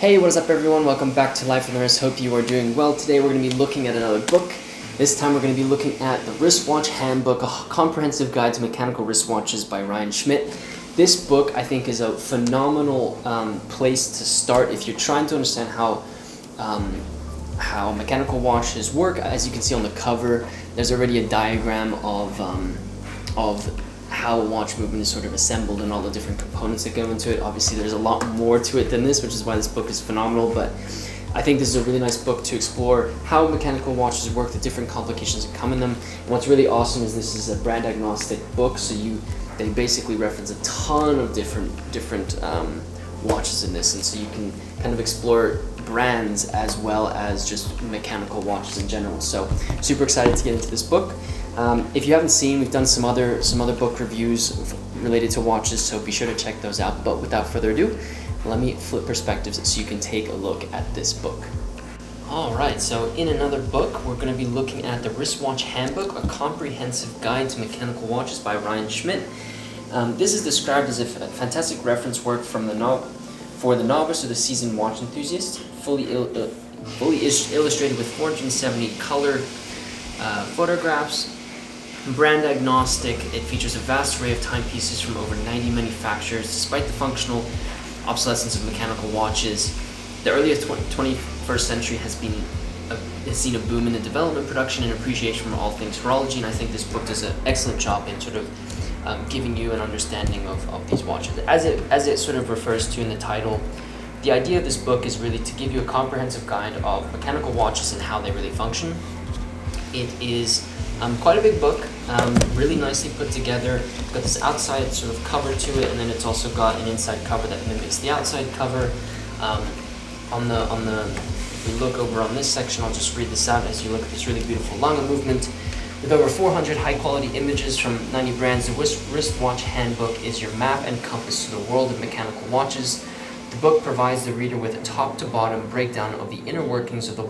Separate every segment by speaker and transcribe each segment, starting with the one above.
Speaker 1: Hey, what is up everyone? Welcome back to Life with the Wrist. Hope you are doing well. Today we're going to be looking at another book. This time we're going to be looking at the Wristwatch Handbook, a comprehensive guide to mechanical wristwatches by Ryan Schmidt. This book I think is a phenomenal place to start if you're trying to understand how mechanical watches work. As you can see on the cover, there's already a diagram of how a watch movement is sort of assembled and all the different components that go into it. Obviously there's a lot more to it than this, which is why this book is phenomenal, but I think this is a really nice book to explore how mechanical watches work, the different complications that come in them. And what's really awesome is this is a brand-agnostic book, so they basically reference a ton of different watches in this, and so you can kind of explore brands as well as just mechanical watches in general. So super excited to get into this book. If you haven't seen, we've done some other book reviews related to watches, so be sure to check those out. But without further ado, let me flip perspectives so you can take a look at this book. Alright, so in another book, we're going to be looking at the Wristwatch Handbook, a comprehensive guide to mechanical watches by Ryan Schmidt. This is described as a fantastic reference work for the novice or the seasoned watch enthusiast, fully illustrated with 470 color photographs. Brand-agnostic, it features a vast array of timepieces from over 90 manufacturers. Despite the functional obsolescence of mechanical watches, the earliest 21st century has seen a boom in the development, production, and appreciation for all things horology, and I think this book does an excellent job in sort of giving you an understanding of these watches. As it sort of refers to in the title, the idea of this book is really to give you a comprehensive guide of mechanical watches and how they really function. It is quite a big book, really nicely put together. It's got this outside sort of cover to it, and then it's also got an inside cover that mimics the outside cover. If we look over on this section, I'll just read this out as you look at this really beautiful Lange movement. With over 400 high-quality images from 90 brands, the Wristwatch Handbook is your map and compass to the world of mechanical watches. The book provides the reader with a top-to-bottom breakdown of the inner workings of the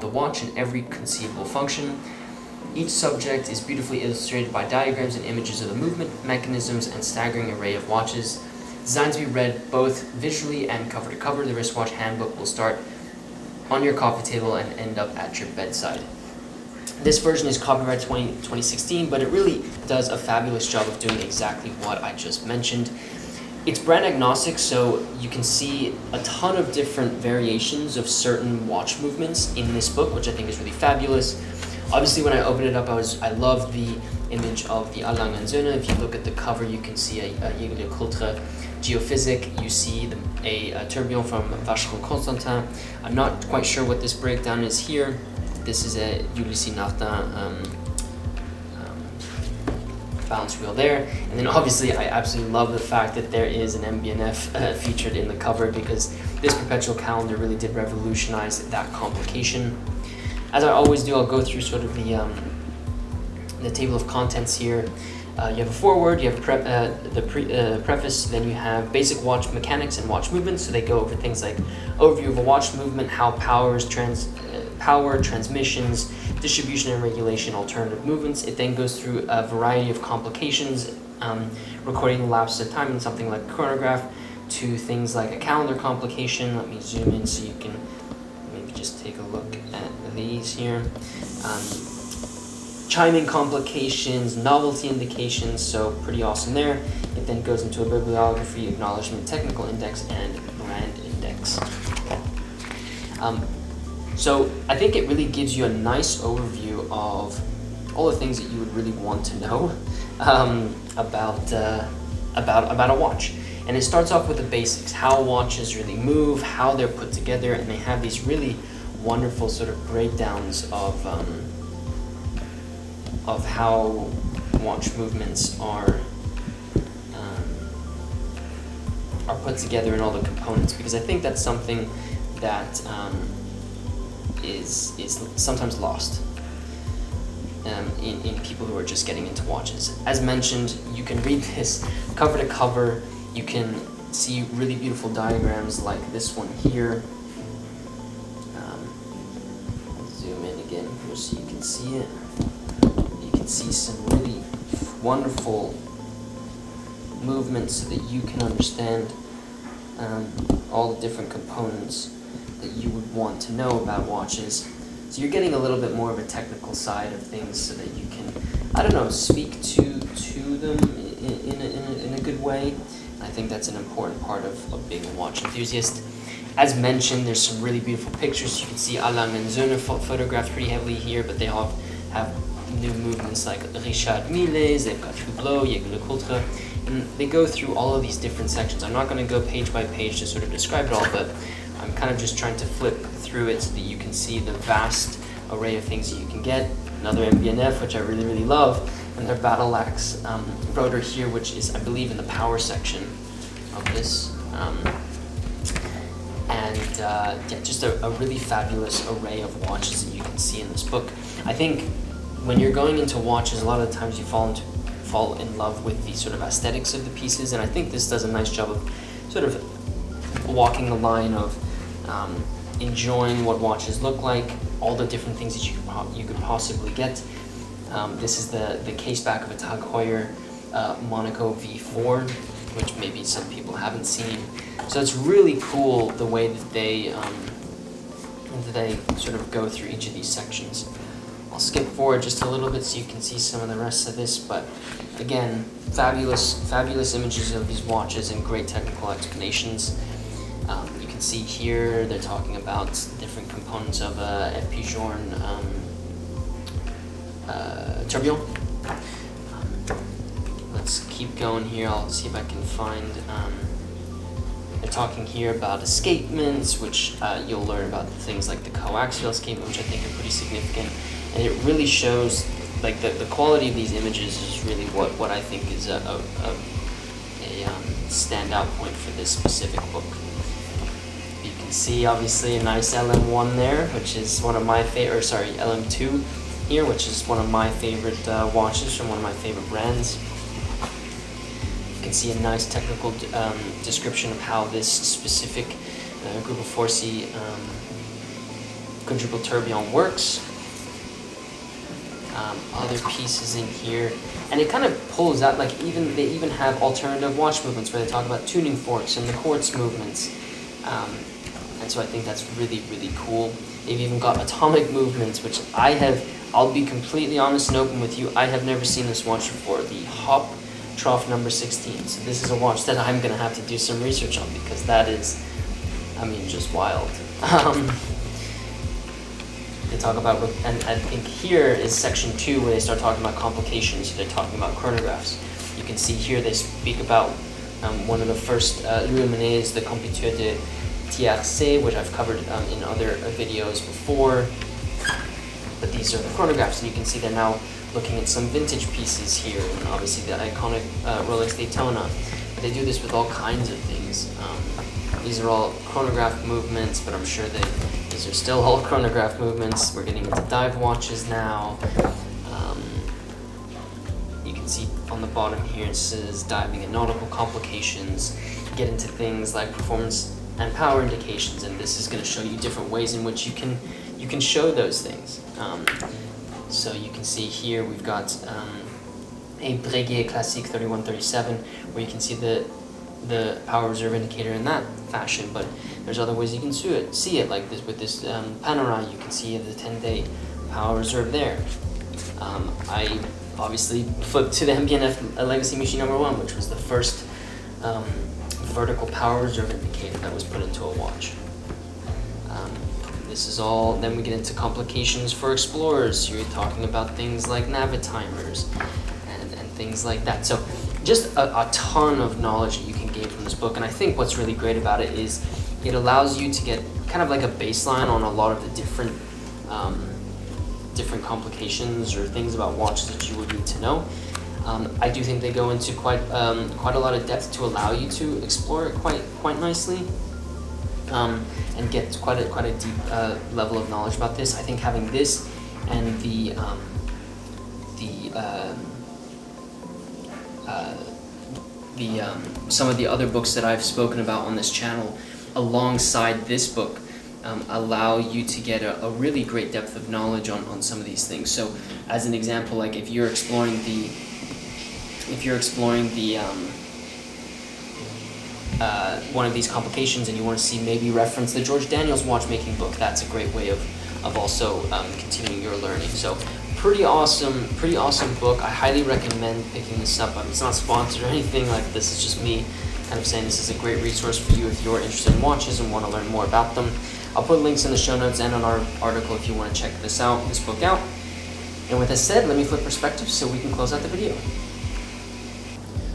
Speaker 1: watch and every conceivable function. Each subject is beautifully illustrated by diagrams and images of the movement, mechanisms, and staggering array of watches. Designed to be read both visually and cover to cover, the Wristwatch Handbook will start on your coffee table and end up at your bedside. This version is copyright 2016, but it really does a fabulous job of doing exactly what I just mentioned. It's brand agnostic, so you can see a ton of different variations of certain watch movements in this book, which I think is really fabulous. Obviously, when I opened it up, I love the image of the Lange & Söhne. If you look at the cover, you can see a Jaeger LeCoultre Geophysic. You see a tourbillon from Vacheron Constantin. I'm not quite sure what this breakdown is here. This is a Ulysse Nardin balance wheel there. And then obviously, I absolutely love the fact that there is an MBNF featured in the cover, because this perpetual calendar really did revolutionize that complication. As I always do, I'll go through sort of the table of contents here. You have a foreword, you have the preface, then you have basic watch mechanics and watch movements. So they go over things like overview of a watch movement, how power, transmissions, distribution and regulation, alternative movements. It then goes through a variety of complications, recording the lapses of time in something like a chronograph, to things like a calendar complication. Let me zoom in so you can maybe just take a look at these here. Chiming complications, novelty indications, so pretty awesome there. It then goes into a bibliography, acknowledgement, technical index, and brand index. So I think it really gives you a nice overview of all the things that you would really want to know about a watch. And it starts off with the basics, how watches really move, how they're put together, and they have these really wonderful sort of breakdowns of how watch movements are put together in all the components, because I think that's something that is sometimes lost in people who are just getting into watches. As mentioned, you can read this cover to cover. You can see really beautiful diagrams like this one here. Zoom in again here so you can see it. You can see some really wonderful movements so that you can understand all the different components that you would want to know about watches. So you're getting a little bit more of a technical side of things so that you can, I don't know, speak to them in a good way. I think that's an important part of being a watch enthusiast. As mentioned, there's some really beautiful pictures. You can see Alain and Zöhne photographed pretty heavily here, but they all have new movements like Richard Mille, they've got Hublot, Jaeger-LeCoultre, and they go through all of these different sections. I'm not going to go page by page to sort of describe it all, but I'm kind of just trying to flip through it so that you can see the vast array of things that you can get. Another MBNF, which I really, really love, and their Battle Axe rotor here, which is, I believe, in the power section of this. Yeah, just a really fabulous array of watches that you can see in this book. I think when you're going into watches, a lot of the times you fall in love with the sort of aesthetics of the pieces, and I think this does a nice job of sort of walking the line of enjoying what watches look like, all the different things that you could possibly get. This is the case back of a Tag Heuer Monaco V4, which maybe some people haven't seen. So it's really cool the way that they sort of go through each of these sections. I'll skip forward just a little bit so you can see some of the rest of this, but again, fabulous images of these watches and great technical explanations. You can see here they're talking about different components of a Epigeorn tourbillon. Let's keep going here. I'll see if I can find. They're talking here about escapements, which you'll learn about things like the coaxial escapement, which I think are pretty significant. And it really shows, like, the quality of these images is really what I think is a standout point for this specific book. You can see, obviously, a nice LM1 there, which is one of my favorite, LM2 here, which is one of my favorite watches from one of my favorite brands. You can see a nice technical description of how this specific group of 4C quadruple tourbillon works. Other pieces in here, and it kind of pulls out, like, they even have alternative watch movements where they talk about tuning forks and the quartz movements, and so I think that's really, really cool. They've even got atomic movements, which I'll be completely honest and open with you, I have never seen this watch before, the Hop Trough number 16. So this is a watch that I'm going to have to do some research on, because that is, I mean, just wild. They talk about, and I think here is section 2 where they start talking about complications. So they're talking about chronographs. You can see here they speak about one of the first Luminaise, the Computeur de Tiercé, which I've covered in other videos before. But these are the chronographs, and you can see they're now looking at some vintage pieces here, and obviously the iconic Rolex Daytona. But they do this with all kinds of things. These are all chronograph movements, but I'm sure these are still all chronograph movements. We're getting into dive watches now. You can see on the bottom here it says diving and nautical complications. Get into things like performance and power indications, and this is going to show you different ways in which you can show those things. So you can see here we've got a Breguet Classique 3137, where you can see the power reserve indicator in that fashion, but there's other ways you can see it, like this with this Panerai. You can see the 10-day power reserve there. I obviously flipped to the MBNF Legacy Machine number 1, which was the first vertical power reserve indicator that was put into a watch. This is all, then we get into complications for explorers. You're talking about things like Navitimers and things like that. So just a ton of knowledge that you can gain from this book, and I think what's really great about it is it allows you to get kind of like a baseline on a lot of the different complications or things about watches that you would need to know. I do think they go into quite a lot of depth to allow you to explore it quite nicely, and get quite a deep level of knowledge about this. I think having this and some of the other books that I've spoken about on this channel alongside this book allow you to get a really great depth of knowledge on some of these things. So as an example, like if you're exploring the one of these complications and you want to see maybe reference the George Daniels watchmaking book, that's a great way of also continuing your learning. So pretty awesome book. I highly recommend picking this up. It's not sponsored or anything like this. It's just me kind of saying this is a great resource for you if you're interested in watches and want to learn more about them. I'll put links in the show notes and on our article if you want to check this book out. And with that said, let me flip perspectives so we can close out the video.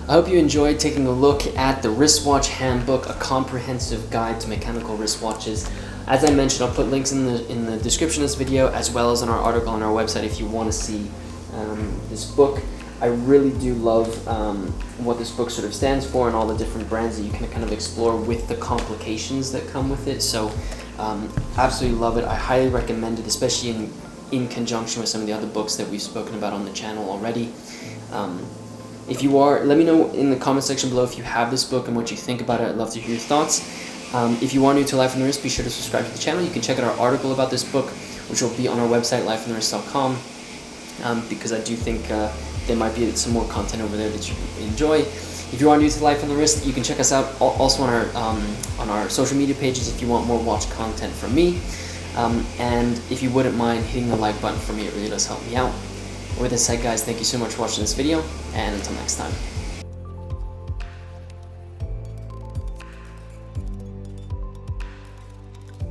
Speaker 1: I hope you enjoyed taking a look at the Wristwatch Handbook, a comprehensive guide to mechanical wristwatches. As I mentioned, I'll put links in the description of this video as well as on our article on our website if you want to see this book. I really do love what this book sort of stands for and all the different brands that you can kind of explore with the complications that come with it. So absolutely love it. I highly recommend it, especially in conjunction with some of the other books that we've spoken about on the channel already. If you are, let me know in the comment section below if you have this book and what you think about it. I'd love to hear your thoughts. If you are new to Life on the Wrist, be sure to subscribe to the channel. You can check out our article about this book, which will be on our website, lifeonthewrist.com, because I do think there might be some more content over there that you enjoy. If you are new to Life on the Wrist, you can check us out also on our social media pages if you want more watch content from me. And if you wouldn't mind hitting the like button for me, it really does help me out. With this said, guys, thank you so much for watching this video, and until next time.